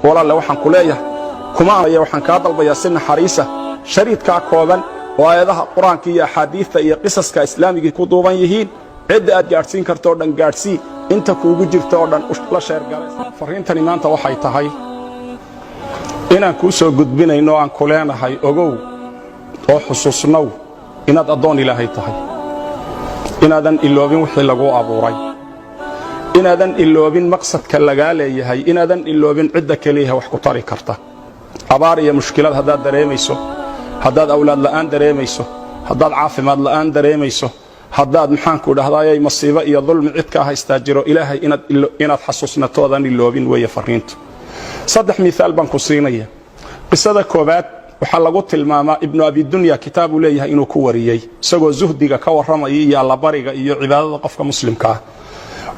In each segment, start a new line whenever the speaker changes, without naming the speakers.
walaal waxaan ku leeyahay kuma ayaa waxaan ka dalbayaa sin xariisa shariidka kooban oo ayadaha quraanka iyo axaadiista iyo qisaska islaamiga ku duuban yihiin cid aad gaarsiin karto dhan gaarsii inta kuugu jirto oo dhan la sheer galay fariintani maanta waxay tahay inaan ku soo gudbinayno aan ku leenahay ogow oo xusuusnow inaad adoon Ilaahay tahay inaadan iloobin wixii lagu abuuray inaadan iloobin maqsadka laga leeyahay inaadan iloobin cidda kaliya wax ku tari karta abaar iyo mushkilad hadaad dareemayso hadaad awlaad la'aan dareemayso hadaad caafimaad la'aan dareemayso hadaad maxaan ku dhahdaayay masiibo iyo dulmi cid ka haysta jiro Ilaahay inaad xasuusnatoodan iloobin way fariintu saddex misaal baan ku siinaya qisada koobaad waxa lagu tilmaamaa ibn abi dunya kitaabu leeyahay inuu ku wariyay isagoo zuhdiga ka waramayay iyo alla bariga iyo cibaadada qofka muslimka ah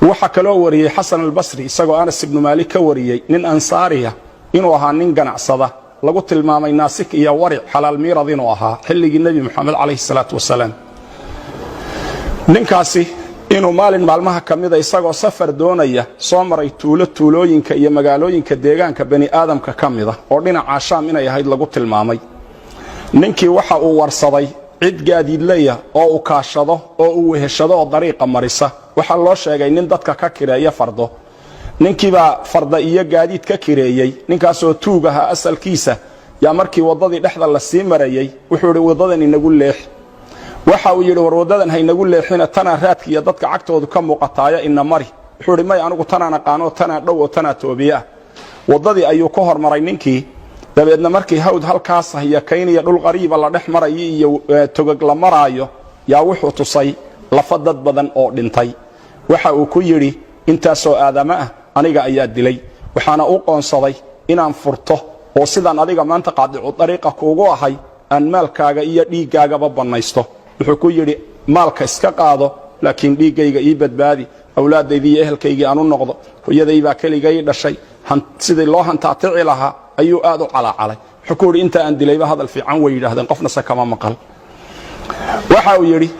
waxa kale oo wariyay Hasan al-Basri isagoo Anas ibn Malik ka wariyay nin ansaariya inuu ahaa nin ganacsada lagu tilmaamay naasik iyo waric xalaal miirad inuu ahaa xilligii nabi Muhammad alayhi salaatu wasalaam ninkaasi inuu maalin maalmaha kamida isagoo safar doonaya soo maray tuulooyinka iyo magaalooyinka deegaanka bani aadamka kamida oo dhinaca Shaam inay ahayd lagu tilmaamay ninkii waxa uu warsaday cid gaadiidleeya oo uu kaashado oo uu weheshado oo dariiqa marisa waxa loo sheegay nin dadka ka kireeya fardo ninkii baa farda iyo gaadiid ka kireeyay ninkaas oo tuugaha asalkiisa yaa markii wadadii dhexda la sii marayay wuxuu yiri wadadan inagu leex waxa uu yiri war wadadan haynagu leexina tana raadki iyo dadka cagtoodu ka muuqataaya ina mari wuxuu yiri may anigu tana naqaano tana dhow oo tana toobiya wadadii ayuu ka hormaray ninkii dabeedna markii hawd halkaas ahiya kayniya dhul qariiba la dhex maray iyo togag la maraayo yaa wuxuu tusay lafa dad badan oo dhintay waxa uu ku yiri intaasoo aadama ah aniga ayaa dilay waxaana u qoonsaday inaan furto oo sidaan adiga maanta qaadicu dariiqa kuugu ahay aan maalkaaga iyo dhiigaaga banaysto wuxuu ku yiri maalka iska qaado laakiin dhiigayga ii badbaadi awlaadaydii iyo ehelkayga aanu noqdo hooyadayba kaligay dhashay sidii loo hantaatici lahaa ayuu aad u calacalay wuxuu ku yiri inta aan dilayba hadal fiican way yiraahdeen qofna sakama maqal waxa uu yiri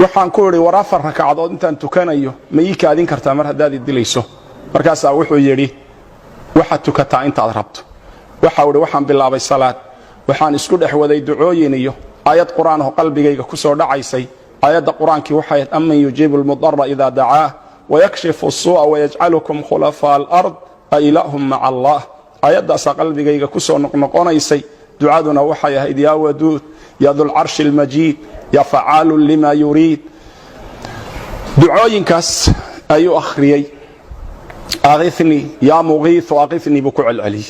waxaan ku yiri warafar rakacadood intaan tukanayo ma ii kaadin kartaa mar hadaad dilayso markaas wuxuu yiri waxa tukataa intaad rabto waxa uu yiri waxaan bilaabay salaad waxaan isku dhaxwaday ducooyin iyo ayad quraan oo qalbigayga ku soo dhacaysay ayada quraanki waxay amman yujiibul mudarra idha da'aa wa yakshifu as-su'a wa yaj'alukum khulafa al-ard a ilahum ma'a Allah ayada qalbigayga ku soo noqonaysay ducaduna waxay ahayd ya wadud ya dhul arsh al-majid ya fa'alu lima yurid ducooyinkaas ayu akhriyay aghithni ya mughith wa aghithni bi ku'al ali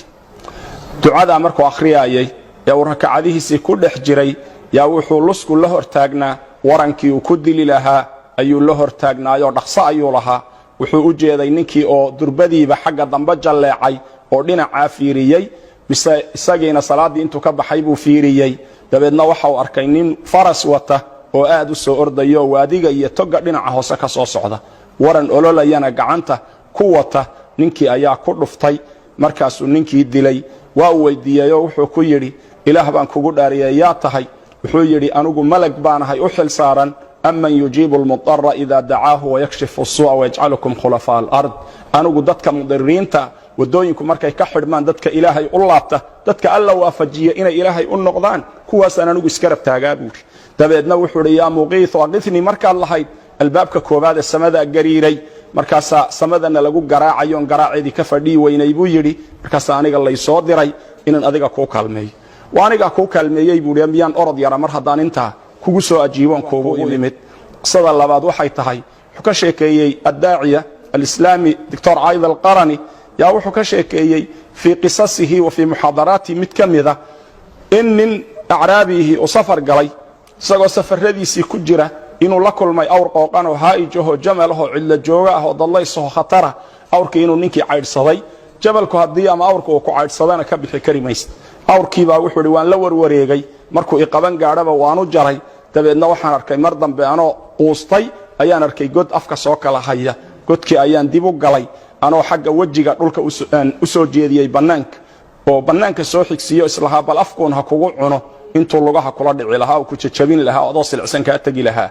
ducada markuu akhriyay ya rakacadihiisi ku dhex jiray yaa wuxuu lusku la hortaagnaa warankii uu ku dili lahaa ayuu la hortaagnaayo dhaqso ayuu lahaa wuxuu u jeeday ninkii oo durbadiiba xagga dambe jaleecay oo dhinaca fiiriyay isagiina salaadii intuu ka baxay buu fiiriyay dabeedna waxa uu arkay nin faras wata oo aad u soo ordayo waadiga iyo toga dhinaca hoose ka soo socda waran ololayana gacanta ku wata ninkii ayaa ku dhuftay markaasuu ninkii dilay waa weydiiyay oo wuxuu ku yiri ilaah baan kugu dhaariyay yaa tahay wuxuu yiri anigu malag baanahay u xil saaran amman yujiibul mudarra idha da'aahu wa yakshifu as-su'a wa yaj'alukum khulafa al-ard anigu dadka mudariinta wadooyinku markay ka xidhmaan dadka ilaahay u laabta dadka alla waafajiya inay ilaahay u noqdaan kuwaas anigu iska rabtaagaa buuri dabeedna wuxuu yiri yaa muqiith waqithni markaad lahayd albaabka koobaad ee samada gariiray markaas samadana lagu garaacayo garaaceedii ka fadhii weynay buu yiri markaas aniga la soo diray inaan adiga ku kalmeeyo waaniga ku kalmeeyay buu miyaan orod yara mar hadaan inta kugu soo ajiibon kuugu imid qisada labaad waxay tahay wuxuu ka sheekeeyay ad-daaciya al-islami dr Aid al-Qarani yaa wuxuu ka sheekeeyay fi qisasihi wa fi muhadarati mid kamida in a'raabihi oo safar galay isagoo safaradiisi ku jira inuu la kulmay awr qooqan oo haa'ijo jamalaho cilla jooga ah oo dallayso khatara awrkii inuu ninkii caydsaday jabalku hadii ama awrku uu ku caydsadana ka bixi karimayst awrkiiba wuxuu yiri waan la warwareegay markuu i qaban gaadhaba waanu jaray dabeedna waxaan arkay mar dambe anoo quustay ayaan arkay god afka soo kala haya godkii ayaan dib u galay anoo xagga wajiga dhulka u soo jeediyay banaanka oo banaanka soo xigsiyo islaha bal afkoon ha kugu cuno intuu lugaha kula dhici lahaa oo ku jajabin lahaa oo silcsan ka tagi lahaa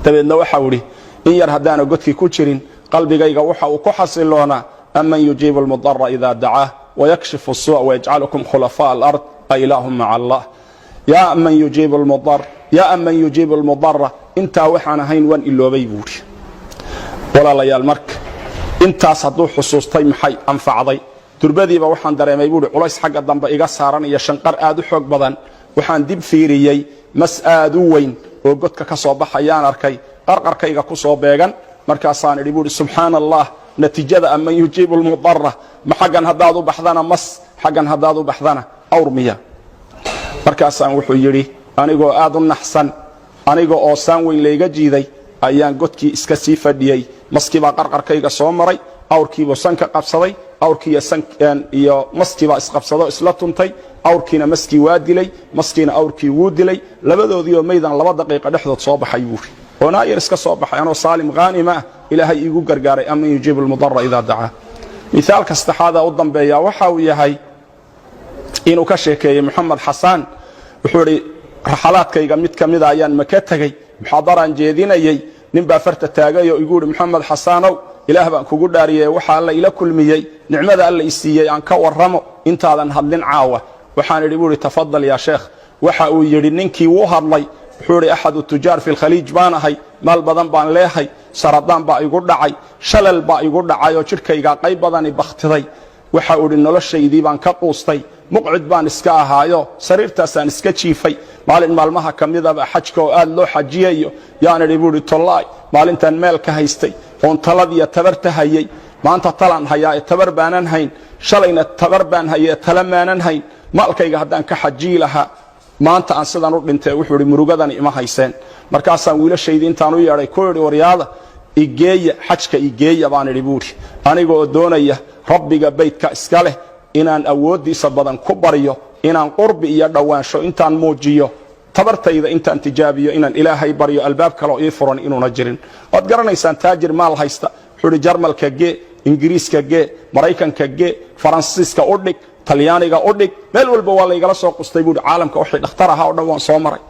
dabeedna waxa uu yiri in yar hadaan godkii ku jirin qalbigayga waxa uu ku xasiloona أمن يجيب المضطر إذا دعاه ويكشف السوء ويجعلكم خلفاء الأرض أإله مع الله يا أمن يجيب المضطر يا أمن يجيب المضطر انت وحنا هين وان إلو بيبوري ولا ليال مرك انت صدو حصوصتي محي أنفعضي تربديبا waxaan dareemay buu culays xagga dambe iga saaran iyo shanqar aad u xoog badan waxaan dib fiiriyay mas aad u weyn oo godka ka soo baxayaan arkay qarqarkayga ku soo beegan markaasaan idhi buu subhanallah natiijada ama yujibul mudarra ma xagan hadaad u baxdana mas xagan hadaad u baxdana awrmiya markaasaan wuxuu yiri anigoo aad u naxsan anigoo oo saan weyn leega jiiday ayaan godkii iska sii fadhiyay maskiiba qarqarkayga soo maray awrkiiba sanka qabsaday awrkiiya sankan iyo maskiiba isqabsado isla tuntay awrkiina maskii waa dilay maskiina awrkii wuu dilay labadoodii oo meedan 2 daqiiqo dhexdood soo baxay buuri oo naayir iska soo baxay anoo saalim ghanima ilaahay igu gargaaray ama yujib al mudarra idha daa misaal kastaxada u dambeeya waxa uu yahay inuu ka sheekeeyay Muhammad Hassan wuxuu yiri raxalaadkayga mid kamid ah ayaan maka tagay muxaadaran jeedinayay nin baa farta taagay oo igu yiri Muhammad Hassanow ilaah baan kugu dhaariyay waxa alla ila kulmiyay nicmada alla isiiyay aan ka warramo intaadan hadlin caawa waxaan idhi buu tafadal ya sheekh waxa uu yiri ninkii uu hadlay wuxuu yiri ahad tujaar fi khaliij baanahay maal badan baan leeyahay saradaan baa igu dhacay shalal baa igu dhacay oo jirkayga qayb badan bakhtiday waxa uu yiri noloshaydii baan ka quustay muqcid baan iska ahaayo sariirtaasaan iska jiifay maalin maalmaha kamida xajka oo aad loo xajiyayo yaan idhi buu tollaay maalintan meel ka haystay oon taladiya tabarta hayay maanta talan hayaa tabar baanan hayn shalayna tabar baan hayay talamaanan hayn maalkayga hadaan ka xajii lahaa maanta aan sidan u dhintay wuxuu yiri murugadan ima hayseen markaasaan wiilashayda intaan u yeeray ku yiri waryaada igeeya xajka igeeya baan idhi buuri anigoo doonaya rabbiga beedka iska leh inaan awoodiisa badan ku bariyo inaan qurbi iyo dhawaansho intaan muujiyo tabartayda intaan tijaabiyo inaan ilaahay bariyo albaab kale oo ii furan inuuna jirin wad garanaysaan taajir maal haysta xuri jarmalka gee ingiriiska gee maraykanka gee faransiiska u dhig talyaaniga u dhig meel walba waa la igala soo qustay buu caalamka wixii dhakhtar ahaa oo dhan waan soo maray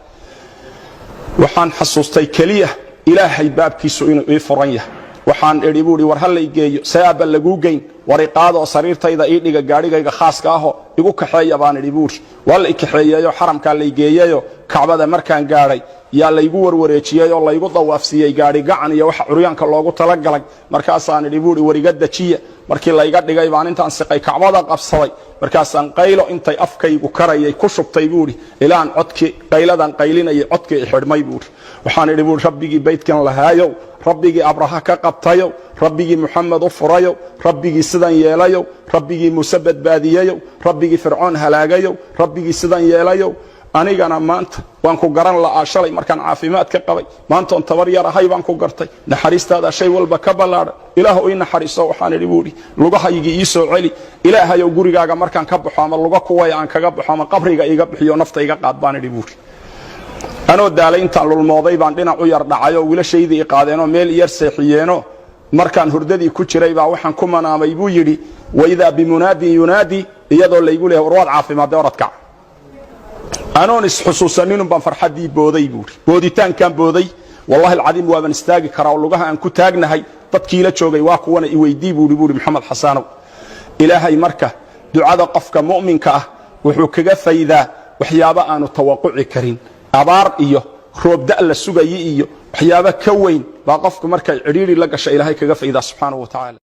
waxaan xasuustay kaliya ilaahay baabkiisu inuu ii furan yahay waxaan idhi buu war hal ay geeyo saaba lagu geyn wariqaado sariirtayda ii dhiga gaarigayga khaaska ah igu kaxeeya baan idhi buu wala kaxeeyayo xaramka la geeyayo kacbada markaan gaaray yaa la igu warwareejiyay oo la igu dawaafsiyay gaari gacan iyo waxa curyaanka loogu tala galay markaasaan idhi buu wariga dajiya markii la iga dhigay baan intaan siqay kacbada qabsaday markaasaan qaylo intay afkaygu karayay ku shubtay buu ilaan codkii qayladan qaylinay codkii xidhmay buu waxaan idhi buu rabbigi beedkan lahaayo rabbigi abraha ka qabtayo rabbigi muhammad u furayo rabbigi sidan yeelayo rabbigi muuse badbaadiyayo rabbigi fircoon halaagayo rabbigi sidan yeelayo anigana maanta waan ku garan la shalay markaan caafimaad ka qabay maanta on tabar yar ahay baan ku gartay naxariistaada shay walba ka balaad ilaahu ii naxariiso waxaan idhi buu lugahaygi ii soo celi ilaahay oo gurigaaga markaan ka baxo ama luga kuway aan kaga baxo ama qabriga iga bixiyo naftayga qaad baan idhi buu anoo daalay intaan lulmooday baan dhinac u yar dhacay oo wiilashaydii qaadeen oo meel yar seexiyeeno markaan hurdadii ku jiray baa waxaan ku manaamay buu yiri wayda bimunadi yunadi iyadoo la igu leeyahay warwaad caafimaad oradka anoon is xusuusanin baan farxadii booday buu booditaankan booday wallahi alcadiim waan istaagi karaa oo lugaha aan ku taagnahay dadkii la joogay waa kuwana i weydii buu Muhammad Hassanow ilaahay marka ducada qofka mu'minka ah wuxuu kaga faydaa waxyaabo aanu tawaqquci karin abaar iyo roob da la sugayay iyo waxyaabo ka weyn baa qofka markay ciriiri la gashay ilaahay kaga faydaa subhanahu wa ta'ala